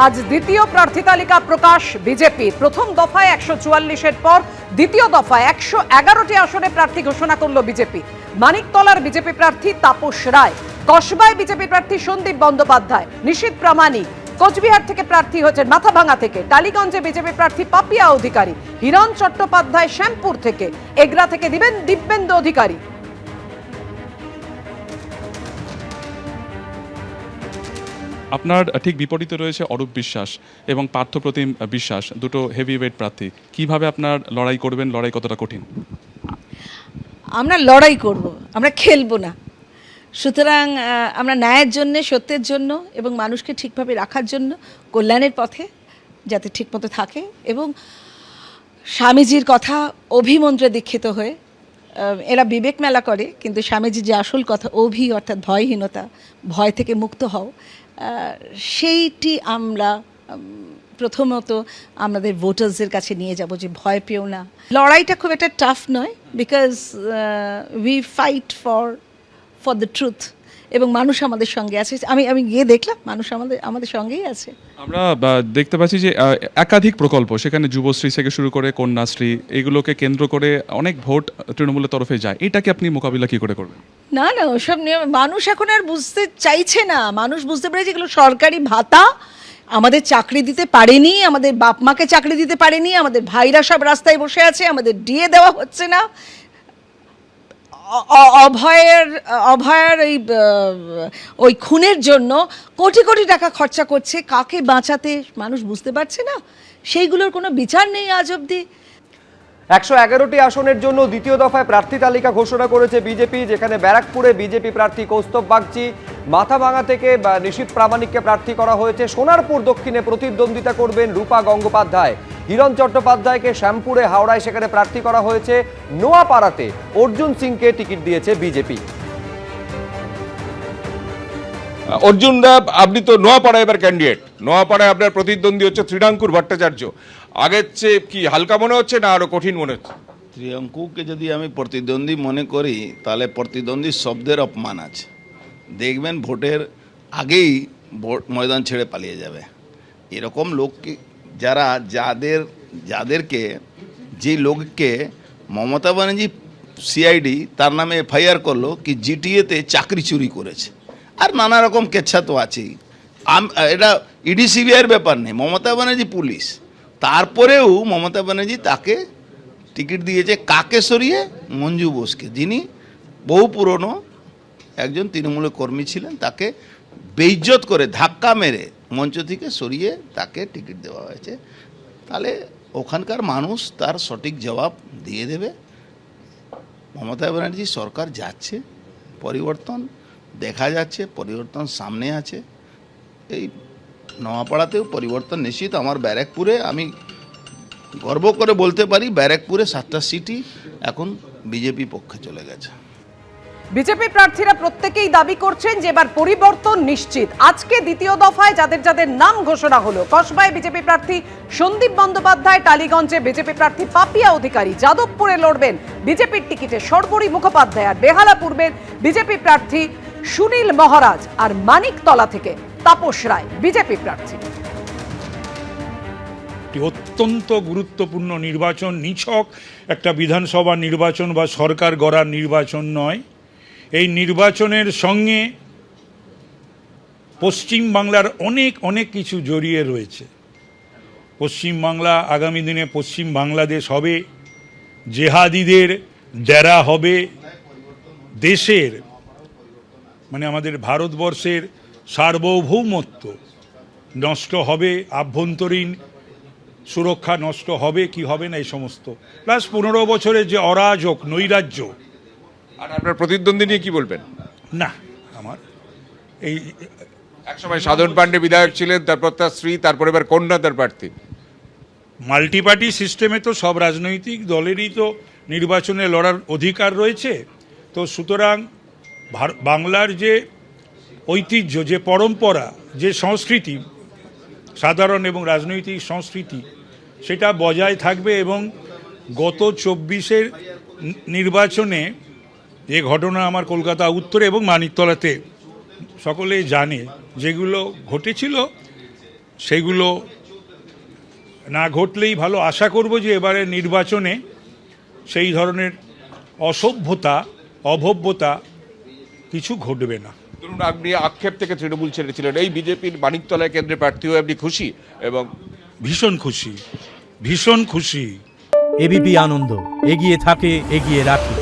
আজ দ্বিতীয় প্রার্থী তালিকা প্রকাশ বিজেপির। প্রথম দফায় 144-এর পর দ্বিতীয় দফায় 111টি আসনে প্রার্থী ঘোষণা করলো বিজেপি। মানিকতলার বিজেপি প্রার্থী তাপস রায়, কসবায় বিজেপি প্রার্থী সন্দীপ বন্দ্যোপাধ্যায়, নিশীথ প্রামাণিক কোচবিহার থেকে প্রার্থী হয়েছেন মাথাভাঙা থেকে, টালিগঞ্জে বিজেপি প্রার্থী পাপিয়া অধিকারী, হিরণ চট্টোপাধ্যায় শ্যামপুর থেকে, এগরা থেকে দিবেন দিব্যেন্দু অধিকারী। আপনার ঠিক বিপরীতে রয়েছে অরূপ বিশ্বাস এবং পার্থপ্রতিম বিশ্বাস, দুটো হেভিওয়েট প্রার্থী। কিভাবে আপনার লড়াই করবেন, লড়াই কতটা কঠিন? আমরা লড়াই করব, আমরা খেলবো না। সুতরাং আমরা ন্যায়ের জন্য, সত্যের জন্য এবং মানুষকে ঠিকভাবে রাখার জন্য, কল্যাণের পথে যাতে ঠিকমতো থাকে এবং স্বামীজির কথা অভিমন্ত্রে দীক্ষিত হয়ে, এরা বিবেক মেলা করে কিন্তু স্বামীজির যে আসল কথা অভি অর্থাৎ ভয়হীনতা, ভয় থেকে মুক্ত হও, সেইটি আমরা প্রথমত আমাদের ভোটার্সদের কাছে নিয়ে যাব যে ভয় পেও না। লড়াইটা খুব একটা টাফ নয়, because we fight for the truth এবং মানুষ আমাদের সঙ্গে আছে। আমি গিয়ে দেখলাম মানুষ আমাদের সঙ্গেই আছে। আমরা দেখতে পাচ্ছি যে একাধিক প্রকল্প, সেখানে যুবশ্রী থেকে শুরু করে কন্যাশ্রী, এগুলোকে কেন্দ্র করে অনেক ভোট তৃণমূলের তরফে যায়। এটাকে আপনি মোকাবিলা কি করে করবেন? না ওসব নিয়ে মানুষ এখন আর বুঝতে চাইছে না। মানুষ বুঝতে পেরেছে এগুলো সরকারি ভাতা, আমাদের চাকরি দিতে পারেনি, আমাদের বাপ মাকে চাকরি দিতে পারেনি, আমাদের ভাইরা সব রাস্তায় বসে আছে, আমাদের ডিএ দেওয়া হচ্ছে না, অভয়ের ওই খুনের জন্য কোটি কোটি টাকা খরচা করছে। কাকে বাঁচাতে মানুষ বুঝতে পারছে না, সেইগুলোর কোনো বিচার নেই আজ অবধি। 111টি আসনের জন্য দ্বিতীয় দফায় প্রার্থী তালিকা ঘোষণা করেছে বিজেপি, যেখানে ব্যারাকপুরে বিজেপি প্রার্থী কৌস্তব বাগচি, মাথাভাঙা থেকে নিশীথ প্রামাণিককে প্রার্থী করা হয়েছে। সোনারপুর দক্ষিণে প্রতিদ্বন্দ্বিতা করবেন রূপা গঙ্গোপাধ্যায়, হিরণ চট্টোপাধ্যায়কে শ্যামপুরে, হাওড়ায় সেখানে প্রার্থী করা হয়েছে। নোয়াপাড়াতে অর্জুন সিংকে টিকিট দিয়েছে বিজেপি। অর্জুন দা, আপনি তো নোয়াপাড়ায় এবার ক্যান্ডিডেট, নোয়াপাড়ায় আপনার প্রতিদ্বন্দ্বী হচ্ছে ত্রিডাঙ্কুর ভট্টাচার্য। আগের চেয়ে কি হালকা মনে হচ্ছে না আরো কঠিন মনে হচ্ছে? ত্রিঙ্কুকে যদি আমি প্রতিদ্বন্দ্বী মনে করি তাহলে প্রতিদ্বন্দ্বী শব্দের অপমান আছে। দেখবেন ভোটের আগেই ময়দান ছেড়ে পালিয়ে যাবে। এরকম লোককে যাদেরকে যে লোককে মমতা ব্যানার্জি সিআইডি তার নামে এফআইআর করলো কি জিটিএতে চাকরি চুরি করেছে, আর নানা রকম কেচ্ছা তো আছেই। এটা ইডি সিবিআইয়ের ব্যাপার নেই, মমতা ব্যানার্জি পুলিশ। তারপরেও মমতা ব্যানার্জি তাকে টিকিট দিয়েছে, কাকে সরিয়ে? মঞ্জু বোসকে, যিনি বহু পুরনো একজন তৃণমূলের কর্মী ছিলেন। তাকে বেইজ্জত করে ধাক্কা মেরে মঞ্চ থেকে সরিয়ে তাকে টিকিট দেওয়া হয়েছে। তাহলে ওখানকার মানুষ তার সঠিক জবাব দিয়ে দেবে। মমতা ব্যানার্জি সরকার যাচ্ছে, পরিবর্তন দেখা যাচ্ছে, পরিবর্তন সামনে আছে। এই নোয়াপাড়াতেও পরিবর্তন নিশ্চিত। আমার ব্যারাকপুরে আমি গর্ব করে বলতে পারি, ব্যারাকপুরে 7টা সিটই এখন বিজেপি পক্ষে চলে গেছে। বিজেপি প্রার্থীরা প্রত্যেকেই দাবি করছেন যে এবার পরিবর্তন নিশ্চিত। আজকে দ্বিতীয় দফায় যাদের নাম ঘোষণা হলো, কসবায় বিজেপি প্রার্থী সন্দীপ বন্দ্যোপাধ্যায়, টালিগঞ্জে বিজেপি প্রার্থী পাপিয়া অধিকারী, যাদবপুরে লড়বেন বিজেপির টিকিটে সর্বরী মুখোপাধ্যায়, আর বেহালা পূর্বের বিজেপি প্রার্থী সুনীল মহারাজ, আর মানিকতলা থেকে তাপস রায় বিজেপি প্রার্থী। অত্যন্ত গুরুত্বপূর্ণ নির্বাচন, নিছক একটা বিধানসভা নির্বাচন বা সরকার গড়ার নির্বাচন নয়। এই নির্বাচনের সঙ্গে পশ্চিমবাংলার অনেক কিছু জড়িয়ে রয়েছে। পশ্চিমবাংলা আগামী দিনে পশ্চিম বাংলাদেশ হবে, জেহাদিদের ডেরা হবে, দেশের মানে আমাদের ভারতবর্ষের সার্বভৌমত্ব নষ্ট হবে, আভ্যন্তরীণ সুরক্ষা নষ্ট হবে কি হবে না এই সমস্ত, প্লাস 15 বছরের যে অরাজক নৈরাজ্য। আর আপনার প্রতিদ্বন্দ্বী নিয়ে কি বলবেন? না, আমার এই একসময় সাধন পাণ্ডে বিধায়ক ছিলেন, তারপর তার স্ত্রী, তারপর এবার কন্যা তার প্রার্থী। মাল্টিপার্টি সিস্টেমে তো সব রাজনৈতিক দলেরই তো নির্বাচনে লড়ার অধিকার রয়েছে। তো সুতরাং বাংলার যে ঐতিহ্য, যে পরম্পরা, যে সংস্কৃতি, সাধারণ এবং রাজনৈতিক সংস্কৃতি, সেটা বজায় থাকবে। এবং গত 24-এর নির্বাচনে যে ঘটনা আমার কলকাতা উত্তরে এবং মানিকতলাতে সকলেই জানে, যেগুলো ঘটেছিল সেগুলো না ঘটলেই ভালো। আশা করব যে এবারে নির্বাচনে সেই ধরনের অসভ্যতা অভব্যতা কিছু ঘটবে না। ধরুন আপনি আক্ষেপ থেকে তৃণমূল ছেড়েছিলেন, এই বিজেপির মানিকতলায় কেন্দ্রে প্রার্থী হয়ে আপনি খুশি? এবং ভীষণ খুশি, ভীষণ খুশি। এবিপি আনন্দ, এগিয়ে থাকে, এগিয়ে রাখে।